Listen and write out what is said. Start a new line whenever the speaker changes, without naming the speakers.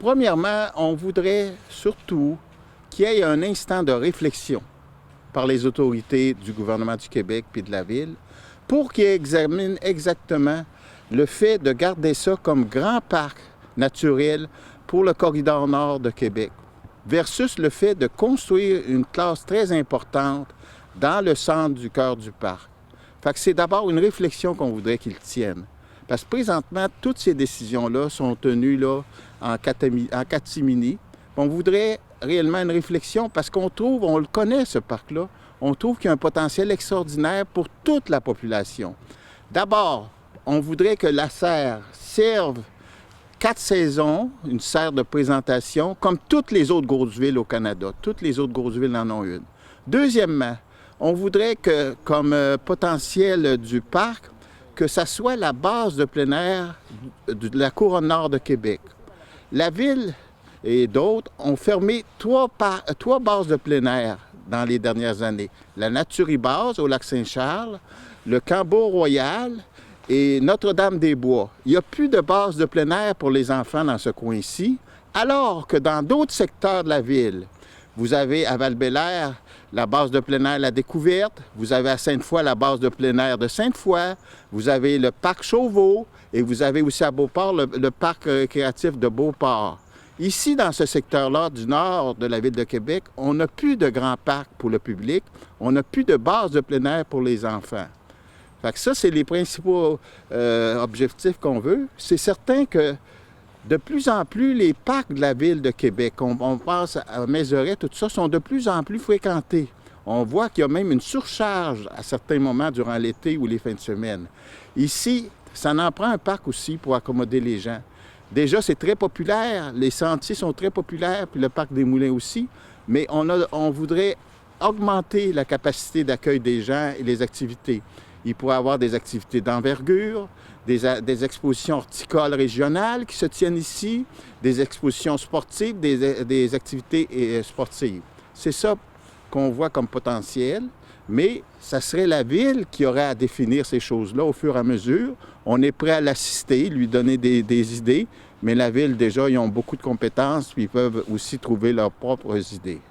Premièrement, on voudrait surtout qu'il y ait un instant de réflexion par les autorités du gouvernement du Québec puis de la Ville pour qu'ils examinent exactement le fait de garder ça comme grand parc naturel pour le corridor nord de Québec versus le fait de construire une classe très importante dans le centre du cœur du parc. Fait que c'est d'abord une réflexion qu'on voudrait qu'ils tiennent. Parce que présentement, toutes ces décisions-là sont tenues là, en catimini. On voudrait réellement une réflexion parce qu'on trouve, on le connaît ce parc-là, on trouve qu'il y a un potentiel extraordinaire pour toute la population. D'abord, on voudrait que la serre serve 4 saisons, une serre de présentation, comme toutes les autres grosses villes au Canada. Toutes les autres grosses villes en ont une. Deuxièmement, on voudrait que, comme potentiel du parc, que ça soit la base de plein air de la couronne nord de Québec. La Ville et d'autres ont fermé trois bases de plein air dans les dernières années. La Naturibase au lac Saint-Charles, le camp Beau-Royal et Notre-Dame-des-Bois. Il n'y a plus de base de plein air pour les enfants dans ce coin-ci, alors que dans d'autres secteurs de la ville, vous avez à Val-Bélair la base de plein air La Découverte, vous avez à Sainte-Foy la base de plein air de Sainte-Foy, vous avez le parc Chauveau et vous avez aussi à Beauport le parc récréatif de Beauport. Ici, dans ce secteur-là du nord de la ville de Québec, on n'a plus de grands parcs pour le public, on n'a plus de base de plein air pour les enfants. Fait que ça, c'est les principaux objectifs qu'on veut. C'est certain que de plus en plus, les parcs de la ville de Québec, on pense à Maiseret, tout ça, sont de plus en plus fréquentés. On voit qu'il y a même une surcharge à certains moments durant l'été ou les fins de semaine. Ici, ça en prend un parc aussi pour accommoder les gens. Déjà, c'est très populaire, les sentiers sont très populaires, puis le parc des Moulins aussi, mais on voudrait augmenter la capacité d'accueil des gens et les activités. Il pourrait y avoir des activités d'envergure, des expositions horticoles régionales qui se tiennent ici, des expositions sportives, des activités sportives. C'est ça qu'on voit comme potentiel, mais ça serait la Ville qui aurait à définir ces choses-là au fur et à mesure. On est prêt à l'assister, lui donner des idées, mais la Ville, déjà, ils ont beaucoup de compétences, puis ils peuvent aussi trouver leurs propres idées.